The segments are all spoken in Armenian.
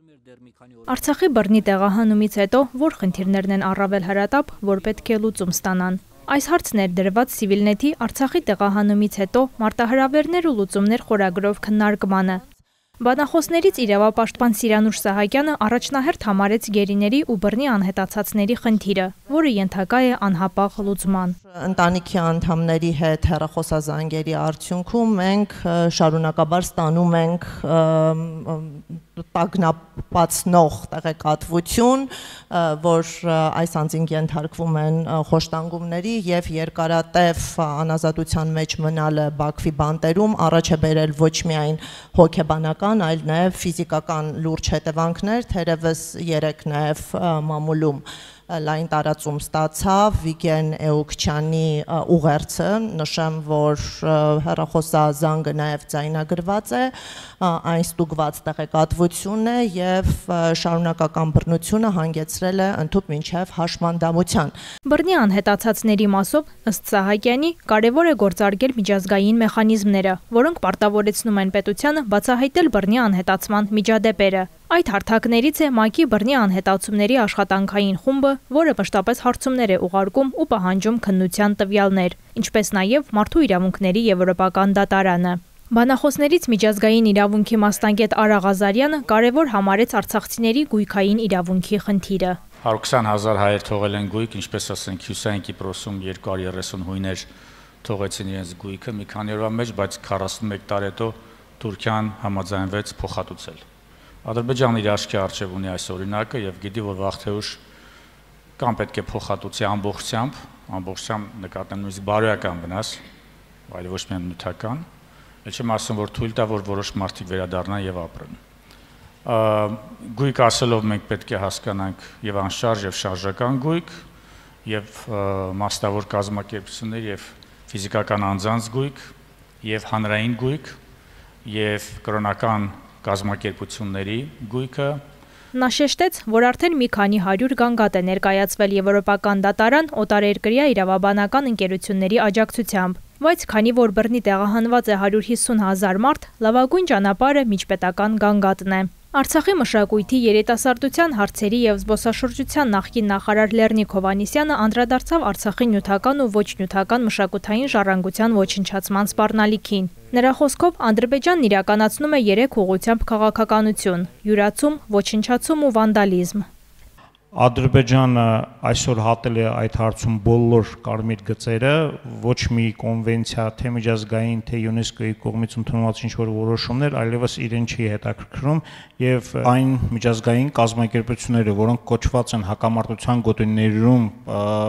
Արցախի բռնի տեղահանումից հետո որ խնդիրներն են առավել հրատապ, որ պետք է լուծում ստանան։ Այս հարցն էր դրված Civilnet-ի Արցախի տեղահանումից հետո մարտահրավերներ ու լուծումներ խորագրով քննարկմանը։ Բանախոսներից իրավապաշտպան Սիրանուշ Սահակյանը առաջնահերթ համարեց գերիների ու բռնի անհետացածների խնդիրը, որը ենթակա է անհապաղ լուծման։ Ընտանիքի անդամների հետ հեռախոսազանգերի արդյունքում մենք շարունակաբար ստանում ենք տագնապացնող տեղեկատվություն, որ այս անձինք ենթարկվում են խոշտանգումների եւ երկարատև անազատության մեջ մնալը Բաքվի բանտերում առաջ է բերել ոչ միայն հոգեբանական, այլ նաեւ ֆիզիկական լուրջ հետևանքներ, թերևս 3 նաեւ մամուլում լայն տարածում ստացավ Վիգեն Էուկչյանի ուղերձը, նշեմ, որ հեռախոսազանգը նաև ձայնագրված է, այն ստուգված տեղեկատվություն է եւ շարունակական բռնությունը հանգեցրել է ընդհուպ մինչև հաշմանդամության։ Բռնի անհետացածների մասով, ըստ Սահակյանի, կարևոր է գործարկել միջազգային մեխանիզմները, որոնք պարտավորեցնում են պետությանը բացահայտել բռնի անհետացման միջադեպերը։ Այդ հարթակներից է ՄԱԿ-ի բռնի անհետացումների աշխատանքային խումբը, որը մշտապես հարցումներ է ուղարկում ու պահանջում քննության տվյալներ, ինչպես նաև Մարդու իրավունքների եվրոպական դատարանը։ Բանախոսներից միջազգային իրավունքի մասնագետ Արա Ղազարյանը կարևոր համարեց արցախցիների գույքային իրավունքի խնդիրը։ 120,000 հայեր թողել են գույք, ինչպես ասենք Հյուսային Կիպրոսում 230 հույներ թողեցին իրենց գույքը մի քանի օրվա մեջ, բայց 41 տարի հետո Թուրքիան համաձայնվեց փոխհատուցել։ Ադրբեջանն իր աչքի առջև ունի այս օրինակը եւ գիտի, որ վաղ թե ուշ կամ պետք է փոխհատուցի ամբողջությամբ նկատեմ նույնիսկ բարոյական վնաս, այլ ոչ միայն նյութական, էլ չեմ ասում, որ թույլ տա, որ որոշ մարդիկ վերադառնան եւ ապրեն։ Գույք ասելով մենք պետք է հասկանանք եւ անշարժ եւ շարժական գույք, եւ մասնավոր կազմակերպություններ եւ ֆիզիկական անձանց գույք, եւ հանրային գույք, եւ կրոնական կազմակերպությունների գույքը։ Նա շեշտեց, որ արդեն մի քանի 100 գանգատ է ներկայացվել եվրոպական դատարան օտարերկրյա իրավաբանական ընկերությունների աջակցությամբ, բայց քանի որ բռնի տեղահանված է 150,000 մարդ, լավագույն ճանապարհը միջպետական գանգատն է։ Արցախի մշակույթի, երիտասարդության հարցերի եւ զբոսաշրջության նախկին նախարար Լեռնիկ Հովհաննիսյանը անդրադարձավ Արցախի նյութական ու ոչ նյութական մշակութային ժառանգության ոչնչացման սպառնալիքին։ Նրա խոսքով Ադրբեջանն իրականացնում է 3 ուղղությամբ քաղաքականություն՝ յուրացում, ոչնչացում ու վանդալիզմ։ Ադրբեջանը այսօր հատել է այդ հարցում բոլոր կարմիր գծերը, ոչ մի կոնվենցիա, թե միջազգային, թե ՅՈՒՆԵՍԿՕ-ի կողմից ընդունված ինչ-որ որոշումներ այլևս իրեն չի հետաքրքրում եւ այն միջազգային կազմակերպությունները, որոնք կոչված են հակամարտության գոտիներում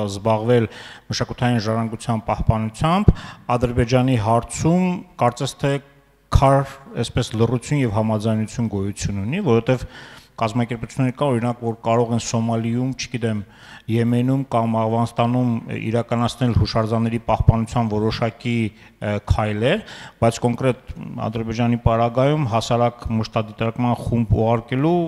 զբաղվել մշակութային ժառանգության պահպանությամբ, Ադրբեջանի հարցում կարծես թե քար, այսպես լռություն եւ համաձայնություն գոյություն ունի, որովհետեւ կազմակերպություններ կա, օրինակ, որ կարող են Սոմալիում, չգիտեմ, Եմենում կամ Աֆղանստանում իրականացնել հուշարձանների պահպանության որոշակի քայլեր, բայց կոնկրետ Ադրբեջանի պարագայում հասարակ մշտադիտարկման խումբ ուղարկելու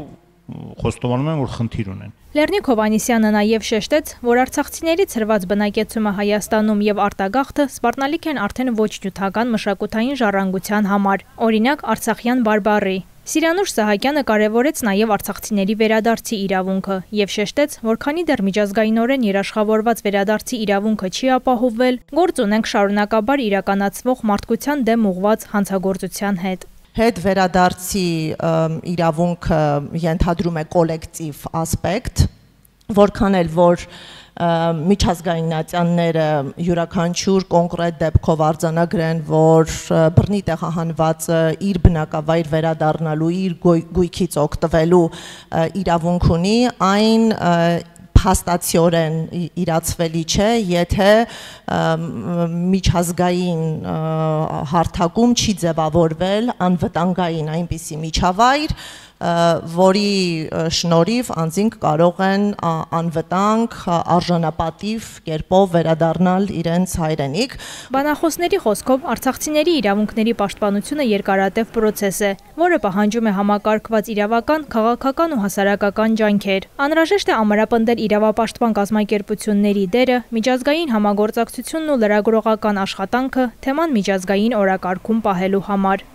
խոստովանում են, որ խնդիր ունեն։ Լեռնիկ Հովհաննիսյանը նաև շեշտեց, որ արցախցիների ցրված բնակեցումը Հայաստանում եւ արտագաղթը սպառնալիք են արդեն ոչ նյութական մշակութային ժառանգության համար, օրինակ Արցախյան բարբառի։ Սիրանուշ Սահակյանը կարևորեց նաև արցախցիների վերադարձի իրավունքը եւ շեշտեց, որ քանի դեռ միջազգայինորեն երաշխավորված վերադարձի իրավունքը չի ապահովվել, գործ ունենք շարունակաբար իրականացվող մարդկության դեմ ուղղված հանցագործության հետ։ Հետ վերադարձի իրավունքը ենթադրում է կոլեկտիվ ասպեկտ, որքան էլ որ միջազգայնացյանները յուրաքանչյուր կոնկրետ դեպքով արձանագրեն, որ բռնի տեղահանվածը իր բնակավայր վերադառնալու, իր գույքից օգտվելու իրավունք ունի, այն փաստացիորեն իրացվելի չէ, եթե միջազգային հարթակում չի ձևավորվել անվտանգային այնպիսի միջավայր, որի շնորհիվ անձինք կարող են անվտանգ, արժանապատիվ կերպով վերադառնալ իրենց հայրենիք։ Բանախոսների խոսքով արցախցիների իրավունքների պաշտպանությունը երկարատև պրոցես է, որը պահանջում է համակարգված իրավական, քաղաքական ու հասարակական ջանքեր։ Անհրաժեշտ է ամրապնդել իրավապաշտպան կազմակերպությունների դերը, միջազգային համագործակցությունն ու լրագրողական աշխատանքը թեման միջազգային օրակարգում պահելու համար։